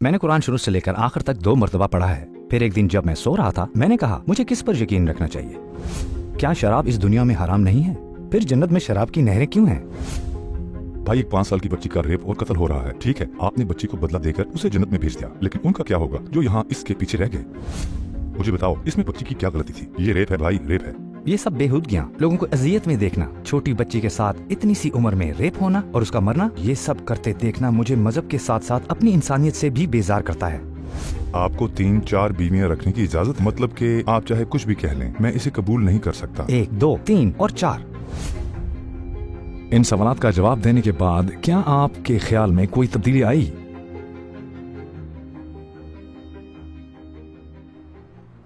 मैंने कुरान शुरू से लेकर आखिर तक 2 मरतबा पढ़ा है। फिर एक दिन जब मैं सो रहा था, मैंने कहा मुझे किस पर यकीन रखना चाहिए? क्या शराब इस दुनिया में हराम नहीं है? फिर जन्नत में शराब की नहरें क्यों हैं? भाई, एक 5 साल की बच्ची का रेप और कत्ल हो रहा है। ठीक है, आपने बच्ची को बदला देकर उसे जन्नत में भेज दिया, लेकिन उनका क्या होगा जो यहाँ इसके पीछे रह गए? मुझे बताओ, इसमें बच्ची की क्या गलती थी? ये रेप है भाई, रेप है। ये सब बेहूदगियाँ, लोगों को अजियत में देखना, छोटी बच्ची के साथ इतनी सी उम्र में रेप होना और उसका मरना, ये सब करते देखना मुझे मजहब के साथ साथ अपनी इंसानियत से भी बेजार करता है। आपको 3-4 बीवियां रखने की इजाजत, मतलब कि आप चाहे कुछ भी कह लें, मैं इसे कबूल नहीं कर सकता। 1, 2, 3 और 4। इन सवालात का जवाब देने के बाद क्या आपके ख्याल में कोई तब्दीली आई?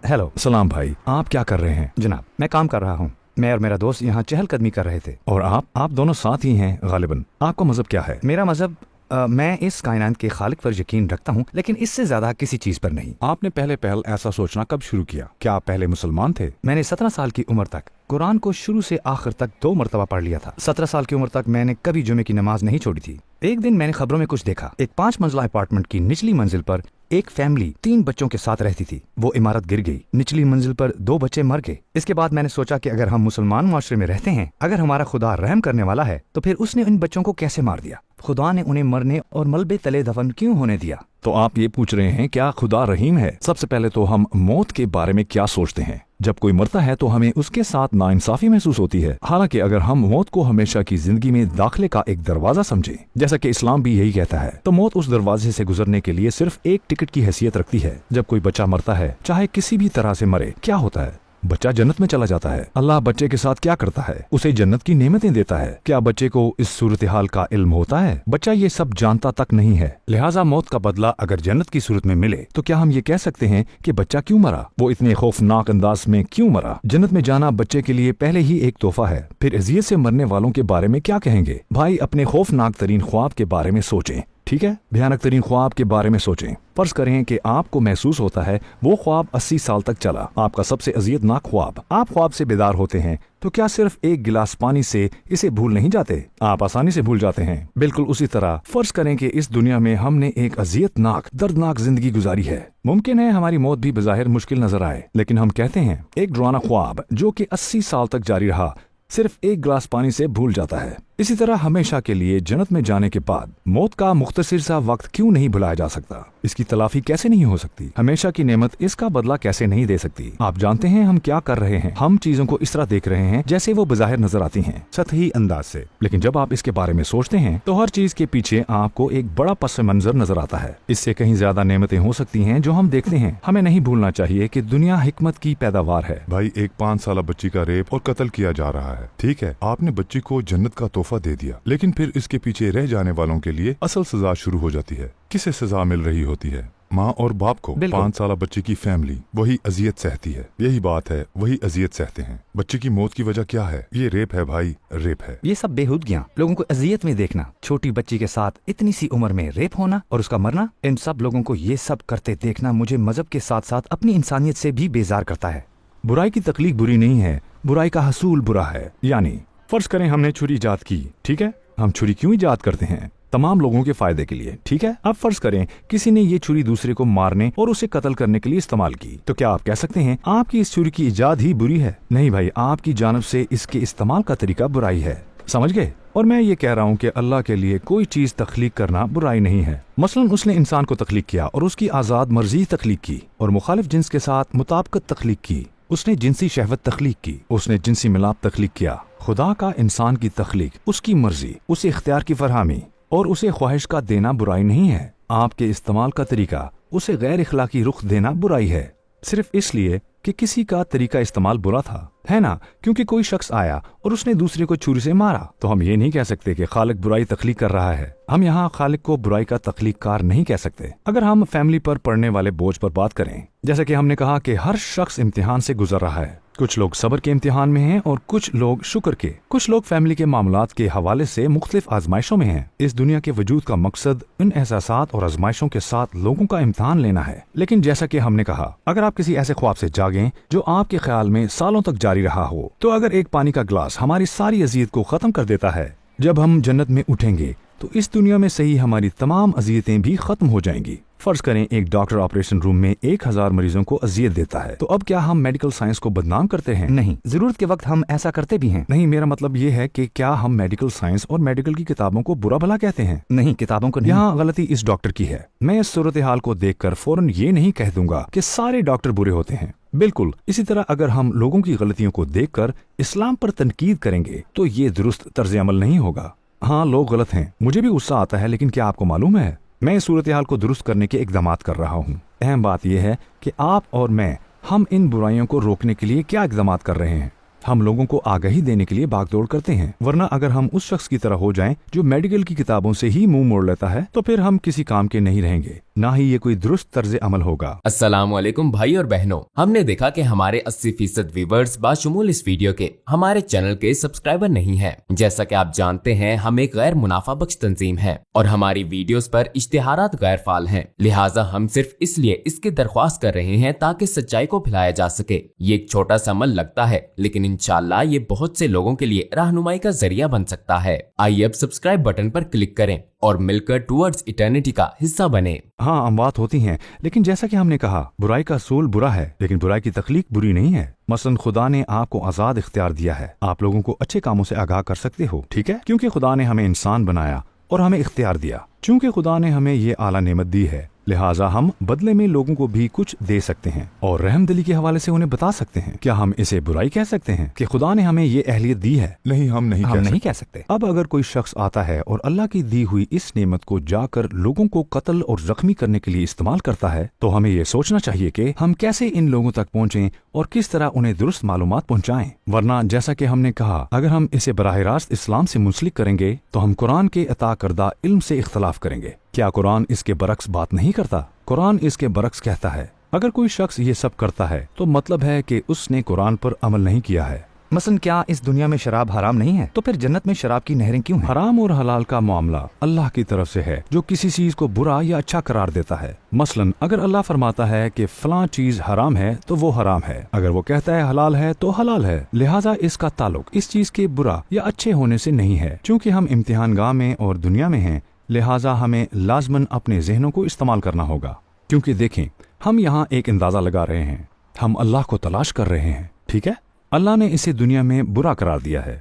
हेलो सलाम भाई, आप क्या कर रहे हैं? जनाब, मैं काम कर रहा हूँ। मैं और मेरा दोस्त यहाँ चहलकदमी कर रहे थे। और आप दोनों साथ ही हैं गालिबन। आपका मजहब क्या है? मेरा मजहब, मैं इस कायनात के खालिक पर यकीन रखता हूँ, लेकिन इससे ज्यादा किसी चीज पर नहीं। आपने पहले ऐसा सोचना कब शुरू किया? क्या आप पहले मुसलमान थे? मैंने 17 साल की उम्र तक कुरान को शुरू से आखिर तक 2 मरतबा पढ़ लिया था। 17 साल की उम्र तक मैंने कभी जुमे की नमाज नहीं छोड़ी थी। एक दिन मैंने खबरों में कुछ देखा। एक 5 मंजिला अपार्टमेंट की निचली मंजिल पर एक फैमिली 3 बच्चों के साथ रहती थी। वो इमारत गिर गई। निचली मंजिल पर 2 बच्चे मर गए। इसके बाद मैंने सोचा कि अगर हम मुसलमान मुआशरे में रहते हैं, अगर हमारा खुदा रहम करने वाला है, तो फिर उसने इन बच्चों को कैसे मार दिया? खुदा ने उन्हें मरने और मलबे तले दफन क्यों होने दिया? तो आप ये पूछ रहे हैं क्या खुदा रहीम है? सबसे पहले तो हम मौत के बारे में क्या सोचते हैं? जब कोई मरता है तो हमें उसके साथ नाइंसाफी महसूस होती है। हालांकि अगर हम मौत को हमेशा की जिंदगी में दाखिले का एक दरवाजा समझें, जैसा कि इस्लाम भी यही कहता है, तो मौत उस दरवाजे से गुजरने के लिए सिर्फ एक टिकट की हैसियत रखती है। जब कोई बच्चा मरता है, चाहे किसी भी तरह से मरे, क्या होता है? बच्चा जन्नत में चला जाता है। अल्लाह बच्चे के साथ क्या करता है? उसे जन्नत की नेमतें देता है। क्या बच्चे को इस सूरत हाल का इल्म होता है? बच्चा ये सब जानता तक नहीं है। लिहाजा मौत का बदला अगर जन्नत की सूरत में मिले, तो क्या हम ये कह सकते हैं कि बच्चा क्यों मरा? वो इतने खौफनाक अंदाज में क्यों मरा? जन्नत में जाना बच्चे के लिए पहले ही एक तोहफा है। फिर अजियत से मरने वालों के बारे में क्या कहेंगे? भाई, अपने खौफनाक तरीन ख्वाब के बारे में सोचें। ठीक है, भयानक तरीन ख्वाब के बारे में सोचें। फर्ज करें कि आपको महसूस होता है वो ख्वाब 80 साल तक चला, आपका सबसे अजियतनाक ख्वाब। आप ख्वाब से बेदार होते हैं तो क्या सिर्फ एक गिलास पानी से इसे भूल नहीं जाते? आप आसानी से भूल जाते हैं। बिल्कुल उसी तरह फर्ज करें कि इस दुनिया में हमने एक अजियतनाक दर्दनाक जिंदगी गुजारी है। मुमकिन है हमारी मौत भी बज़ाहिर मुश्किल नजर आए, लेकिन हम कहते हैं एक डरावना ख्वाब जो कि 80 साल तक जारी रहा, सिर्फ एक गिलास पानी से भूल जाता है। इसी तरह हमेशा के लिए जन्नत में जाने के बाद मौत का मुख्तसर सा वक्त क्यों नहीं भुलाया जा सकता? इसकी तलाफी कैसे नहीं हो सकती? हमेशा की नेमत इसका बदला कैसे नहीं दे सकती? आप जानते हैं हम क्या कर रहे हैं? हम चीजों को इस तरह देख रहे हैं जैसे वो बज़ाहिर नजर आती हैं, सतही अंदाज से। लेकिन जब आप इसके बारे में सोचते हैं तो हर चीज के पीछे आपको एक बड़ा पस मंजर नजर आता है। इससे कहीं ज्यादा नेमतें हो सकती हैं जो हम देखते हैं। हमें नहीं भूलना चाहिए कि दुनिया हिकमत की पैदावार है। भाई, एक 5 साल बच्ची का रेप और कत्ल किया जा रहा है। ठीक है, आपने बच्ची को जन्नत का तोहफा दे दिया, लेकिन फिर इसके पीछे रह जाने वालों के लिए असल सजा शुरू हो जाती है। किसे सजा मिल रही होती है? माँ और बाप को। 5 साल बच्चे की फैमिली वही अजियत सहती है। यही बात है, वही अजियत सहते हैं। बच्चे की मौत की वजह क्या है? ये रेप है भाई, रेप है। ये सब बेहूदगियाँ, लोगों को अजियत में देखना, छोटी बच्ची के साथ इतनी सी उम्र में रेप होना और उसका मरना, इन सब लोगों को ये सब करते देखना मुझे मजहब के साथ साथ अपनी इंसानियत से भी बेजार करता है। बुराई की तकलीफ बुरी नहीं है, बुराई का हसूल बुरा है। यानी फर्ज करें हमने छुरी ईजाद की, ठीक है? हम छुरी क्यों ईजाद करते हैं? तमाम लोगों के फायदे के लिए, ठीक है? अब फर्ज करें किसी ने ये छुरी दूसरे को मारने और उसे कत्ल करने के लिए इस्तेमाल की, तो क्या आप कह सकते हैं आपकी इस छुरी की ईजाद ही बुरी है? नहीं भाई, आपकी जानिब से इसके इस्तेमाल का तरीका बुराई है। समझ गए? और मैं ये कह रहा हूँ कि अल्लाह के लिए कोई चीज तख्लीक करना बुराई नहीं है। मसलन उसने इंसान को तख्लीक किया और उसकी आजाद मर्जी तख्लीक की, और मुखालिफ जिन्स के साथ मुताबिकत तख्लीक की। उसने जिनसी शहवत तख्लीक की, उसने जिनसी मिलाप तख्लीक किया। खुदा का इंसान की तख्लीक, उसकी मर्जी, उसे इख्तियार की फरहमी और उसे ख्वाहिश का देना बुराई नहीं है। आपके इस्तेमाल का तरीका, उसे गैर इखलाकी रुख देना बुराई है, सिर्फ इसलिए कि किसी का तरीका इस्तेमाल बुरा था, है ना? क्योंकि कोई शख्स आया और उसने दूसरे को छुरी से मारा, तो हम ये नहीं कह सकते कि खालिक बुराई तख्लीक कर रहा है। हम यहाँ खालिक को बुराई का तख्लीक कार नहीं कह सकते। अगर हम फैमिली पर पड़ने वाले बोझ पर बात करें, जैसे कि हमने कहा कि हर शख्स इम्तिहान से गुजर रहा है। कुछ लोग सब्र के इम्तिहान में हैं और कुछ लोग शुक्र के। कुछ लोग फैमिली के मामलात के हवाले से मुख्तलिफ आजमाइशों में हैं। इस दुनिया के वजूद का मकसद इन एहसासात और आजमाइशों के साथ लोगों का इम्तिहान लेना है। लेकिन जैसा कि हमने कहा, अगर आप किसी ऐसे ख्वाब से जागें जो आपके ख्याल में सालों तक जारी रहा हो, तो अगर एक पानी का गिलास हमारी सारी अजियत को खत्म कर देता है, जब हम जन्नत में उठेंगे तो इस दुनिया में सही हमारी तमाम अजियतें भी खत्म हो जाएंगी। فرض کریں ایک ڈاکٹر آپریشن روم میں 1000 مریضوں کو اذیت دیتا ہے، تو اب کیا ہم میڈیکل سائنس کو بدنام کرتے ہیں؟ نہیں، ضرورت کے وقت ہم ایسا کرتے بھی ہیں۔ نہیں، میرا مطلب یہ ہے کہ کیا ہم میڈیکل سائنس اور میڈیکل کی کتابوں کو برا بھلا کہتے ہیں؟ نہیں، کتابوں کو نہیں۔ یہاں غلطی اس ڈاکٹر کی ہے۔ میں اس صورتحال کو دیکھ کر فوراً یہ نہیں کہہ دوں گا کہ سارے ڈاکٹر برے ہوتے ہیں۔ بالکل اسی طرح اگر ہم لوگوں کی غلطیوں کو دیکھ کر اسلام پر تنقید کریں گے تو یہ درست طرز عمل نہیں ہوگا۔ ہاں، لوگ غلط ہیں، مجھے بھی غصہ آتا ہے، لیکن کیا آپ کو معلوم ہے میں اس صورتحال کو درست کرنے کے اقدامات کر رہا ہوں۔ اہم بات یہ ہے کہ آپ اور میں، ہم ان برائیوں کو روکنے کے لیے کیا اقدامات کر رہے ہیں۔ ہم لوگوں کو آگاہی دینے کے لیے بھاگ دوڑ کرتے ہیں، ورنہ اگر ہم اس شخص کی طرح ہو جائیں جو میڈیکل کی کتابوں سے ہی منہ موڑ لیتا ہے تو پھر ہم کسی کام کے نہیں رہیں گے، نہ ہی یہ کوئی درست طرز عمل ہوگا۔ السلام علیکم بھائی اور بہنوں، ہم نے دیکھا کہ ہمارے 80% ویورز باشمول اس ویڈیو کے ہمارے چینل کے سبسکرائبر نہیں ہیں۔ جیسا کہ آپ جانتے ہیں ہم ایک غیر منافع بخش تنظیم ہے اور ہماری ویڈیوز پر اشتہارات غیر فعال ہیں، لہٰذا ہم صرف اس لیے اس کی درخواست کر رہے ہیں تاکہ سچائی کو پھیلایا جا سکے۔ یہ ایک چھوٹا سا عمل لگتا ہے لیکن انشاءاللہ یہ بہت سے لوگوں کے لیے رہنمائی کا ذریعہ بن سکتا ہے۔ آئیے اب سبسکرائب بٹن پر کلک کریں اور مل کر ٹورڈز ایٹرنیٹی کا حصہ بنے۔ ہاں، اموات ہوتی ہیں، لیکن جیسا کہ ہم نے کہا برائی کا اصول برا ہے، لیکن برائی کی تخلیق بری نہیں ہے۔ مثلا خدا نے آپ کو آزاد اختیار دیا ہے، آپ لوگوں کو اچھے کاموں سے آگاہ کر سکتے ہو، ٹھیک ہے، کیونکہ خدا نے ہمیں انسان بنایا اور ہمیں اختیار دیا۔ چونکہ خدا نے ہمیں یہ اعلیٰ نعمت دی ہے، لہٰذا ہم بدلے میں لوگوں کو بھی کچھ دے سکتے ہیں اور رحم دلی کے حوالے سے انہیں بتا سکتے ہیں۔ کیا ہم اسے برائی کہہ سکتے ہیں کہ خدا نے ہمیں یہ اہلیت دی ہے؟ نہیں، ہم نہیں کہہ سکتے۔ اب اگر کوئی شخص آتا ہے اور اللہ کی دی ہوئی اس نعمت کو جا کر لوگوں کو قتل اور زخمی کرنے کے لیے استعمال کرتا ہے تو ہمیں یہ سوچنا چاہیے کہ ہم کیسے ان لوگوں تک پہنچیں اور کس طرح انہیں درست معلومات پہنچائیں، ورنہ جیسا کہ ہم نے کہا اگر ہم اسے براہ راست اسلام سے منسلک کریں گے تو ہم قرآن کے عطا کردہ علم سے اختلاف کریں گے۔ کیا قرآن اس کے برعکس بات نہیں کرتا؟ قرآن اس کے برعکس کہتا ہے اگر کوئی شخص یہ سب کرتا ہے تو مطلب ہے کہ اس نے قرآن پر عمل نہیں کیا ہے۔ مثلا کیا اس دنیا میں شراب حرام نہیں ہے؟ تو پھر جنت میں شراب کی نہریں کیوں ہیں؟ حرام اور حلال کا معاملہ اللہ کی طرف سے ہے جو کسی چیز کو برا یا اچھا قرار دیتا ہے۔ مثلا اگر اللہ فرماتا ہے کہ فلاں چیز حرام ہے تو وہ حرام ہے، اگر وہ کہتا ہے حلال ہے تو حلال ہے، لہٰذا اس کا تعلق اس چیز کے برا یا اچھے ہونے سے نہیں ہے۔ چونکہ ہم امتحان گاہ میں اور دنیا میں ہیں، لہٰذا ہمیں لازماً اپنے ذہنوں کو استعمال کرنا ہوگا، کیونکہ دیکھیں ہم یہاں ایک اندازہ لگا رہے ہیں، ہم اللہ کو تلاش کر رہے ہیں، ٹھیک ہے؟ اللہ نے اسے دنیا میں برا قرار دیا ہے،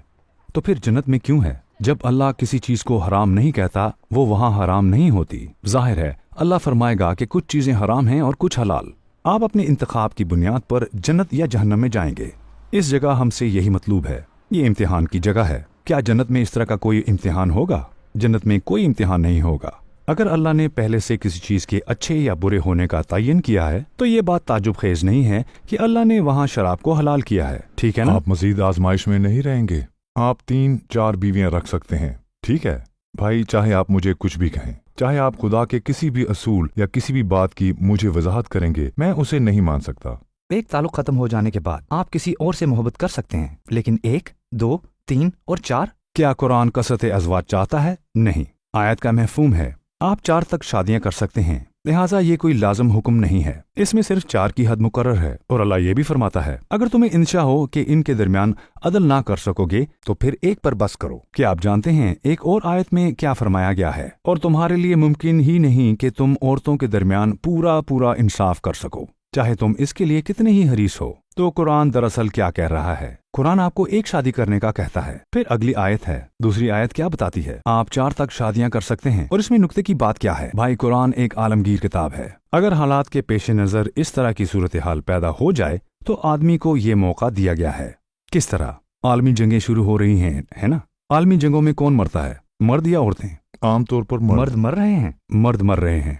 تو پھر جنت میں کیوں ہے؟ جب اللہ کسی چیز کو حرام نہیں کہتا وہ وہاں حرام نہیں ہوتی۔ ظاہر ہے اللہ فرمائے گا کہ کچھ چیزیں حرام ہیں اور کچھ حلال، آپ اپنے انتخاب کی بنیاد پر جنت یا جہنم میں جائیں گے۔ اس جگہ ہم سے یہی مطلوب ہے، یہ امتحان کی جگہ ہے۔ کیا جنت میں اس طرح کا کوئی امتحان ہوگا؟ جنت میں کوئی امتحان نہیں ہوگا۔ اگر اللہ نے پہلے سے کسی چیز کے اچھے یا برے ہونے کا تعین کیا ہے تو یہ بات تعجب خیز نہیں ہے کہ اللہ نے وہاں شراب کو حلال کیا ہے، ٹھیک ہے نا؟ آپ مزید آزمائش میں نہیں رہیں گے، آپ 3-4 بیویاں رکھ سکتے ہیں، ٹھیک ہے بھائی، چاہے آپ مجھے کچھ بھی کہیں، چاہے آپ خدا کے کسی بھی اصول یا کسی بھی بات کی مجھے وضاحت کریں گے، میں اسے نہیں مان سکتا۔ ایک تعلق ختم ہو جانے کے بعد آپ کسی اور سے محبت کر سکتے ہیں، لیکن 1، 2، 3 اور 4؟ کیا قرآن کثرت ازواج چاہتا ہے؟ نہیں، آیت کا مفہوم ہے آپ 4 تک شادیاں کر سکتے ہیں، لہٰذا یہ کوئی لازم حکم نہیں ہے، اس میں صرف 4 کی حد مقرر ہے، اور اللہ یہ بھی فرماتا ہے اگر تمہیں انشا ہو کہ ان کے درمیان عدل نہ کر سکو گے تو پھر ایک پر بس کرو۔ کیا آپ جانتے ہیں ایک اور آیت میں کیا فرمایا گیا ہے؟ اور تمہارے لیے ممکن ہی نہیں کہ تم عورتوں کے درمیان پورا انصاف کر سکو، چاہے تم اس کے لیے کتنے ہی حریص ہو۔ تو قرآن دراصل کیا کہہ رہا ہے؟ قرآن آپ کو ایک شادی کرنے کا کہتا ہے۔ پھر اگلی آیت ہے، دوسری آیت کیا بتاتی ہے؟ آپ 4 تک شادیاں کر سکتے ہیں، اور اس میں نکتے کی بات کیا ہے؟ بھائی قرآن ایک عالمگیر کتاب ہے، اگر حالات کے پیش نظر اس طرح کی صورتحال پیدا ہو جائے تو آدمی کو یہ موقع دیا گیا ہے۔ کس طرح؟ عالمی جنگیں شروع ہو رہی ہیں، ہے نا؟ عالمی جنگوں میں کون مرتا ہے، مرد یا عورتیں؟ عام طور پر مرد مر رہے ہیں۔ مرد مر رہے ہیں۔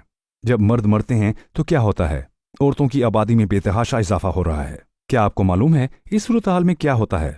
جب مرد مرتے ہیں تو کیا ہوتا ہے؟ عورتوں کی آبادی میں بے تحاشا اضافہ ہو رہا ہے۔ کیا آپ کو معلوم ہے اس صورتحال میں کیا ہوتا ہے؟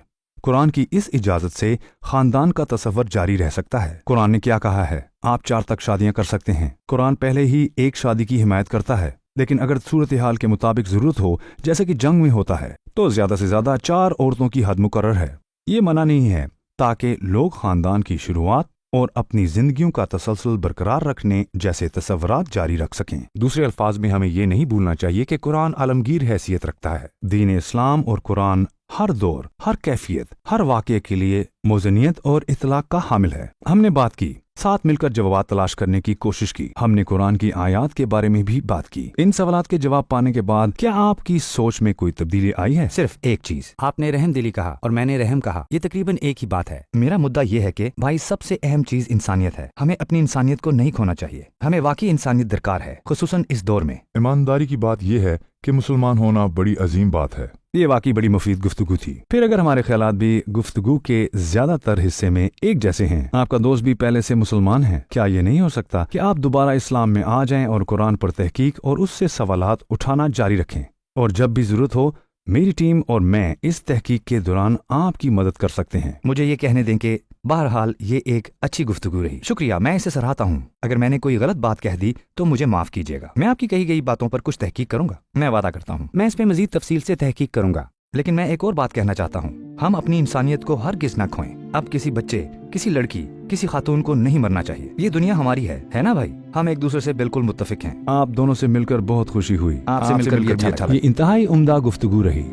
قرآن کی اس اجازت سے خاندان کا تصور جاری رہ سکتا ہے۔ قرآن نے کیا کہا ہے؟ آپ 4 تک شادیاں کر سکتے ہیں۔ قرآن پہلے ہی ایک شادی کی حمایت کرتا ہے، لیکن اگر صورتحال کے مطابق ضرورت ہو جیسے کہ جنگ میں ہوتا ہے تو زیادہ سے زیادہ 4 عورتوں کی حد مقرر ہے۔ یہ منع نہیں ہے تاکہ لوگ خاندان کی شروعات اور اپنی زندگیوں کا تسلسل برقرار رکھنے جیسے تصورات جاری رکھ سکیں۔ دوسرے الفاظ میں ہمیں یہ نہیں بھولنا چاہیے کہ قرآن عالمگیر حیثیت رکھتا ہے۔ دین اسلام اور قرآن ہر دور، ہر کیفیت، ہر واقعے کے لیے موزنیت اور اطلاق کا حامل ہے۔ ہم نے بات کی साथ मिलकर जवाब तलाश करने की कोशिश की। हमने कुरान की आयत के बारे में भी बात की। इन सवालात के जवाब पाने के बाद क्या आपकी सोच में कोई तब्दीली आई है? सिर्फ एक चीज, आपने रहम दिली कहा और मैंने रहम कहा, ये तकरीबन एक ही बात है। मेरा मुद्दा ये है कि भाई सबसे अहम चीज इंसानियत है। हमें अपनी इंसानियत को नहीं खोना चाहिए। हमें वाकई इंसानियत दरकार है, खुसूसन इस दौर में। ईमानदारी की बात यह है कि मुसलमान होना बड़ी अजीम बात है। ये वाकई बड़ी मुफीद गुफ्तगू थी। फिर अगर हमारे ख्यालात भी गुफ्तगू के ज्यादातर हिस्से में एक जैसे हैं, आपका दोस्त भी पहले से मुसलमान है, क्या ये नहीं हो सकता कि आप दोबारा इस्लाम में आ जाएं और कुरान पर तहकीक और उससे सवालात उठाना जारी रखें, और जब भी जरूरत हो मेरी टीम और मैं इस तहकीक के दौरान आपकी मदद कर सकते हैं। मुझे ये कहने दें कि बहरहाल ये एक अच्छी गुफ्तगू रही। शुक्रिया, मैं इसे सराहता हूँ। अगर मैंने कोई गलत बात कह दी तो मुझे माफ कीजिएगा। मैं आपकी कही गई बातों पर कुछ तहकीक करूंगा, मैं वादा करता हूँ। मैं इस पे मजीद तफसील से तहकीक करूंगा। लेकिन मैं एक और बात कहना चाहता हूँ, हम अपनी इंसानियत को हरगिज़ न खोएं। अब किसी बच्चे, किसी लड़की, किसी खातून को नहीं मरना चाहिए। ये दुनिया हमारी है ना भाई? हम एक दूसरे से बिल्कुल मुत्तफिक हैं। आप दोनों से मिलकर बहुत खुशी हुई। आपसे मिलकर भी अच्छा लगा। ये इंतहाई उम्दा गुफ्तगू रही।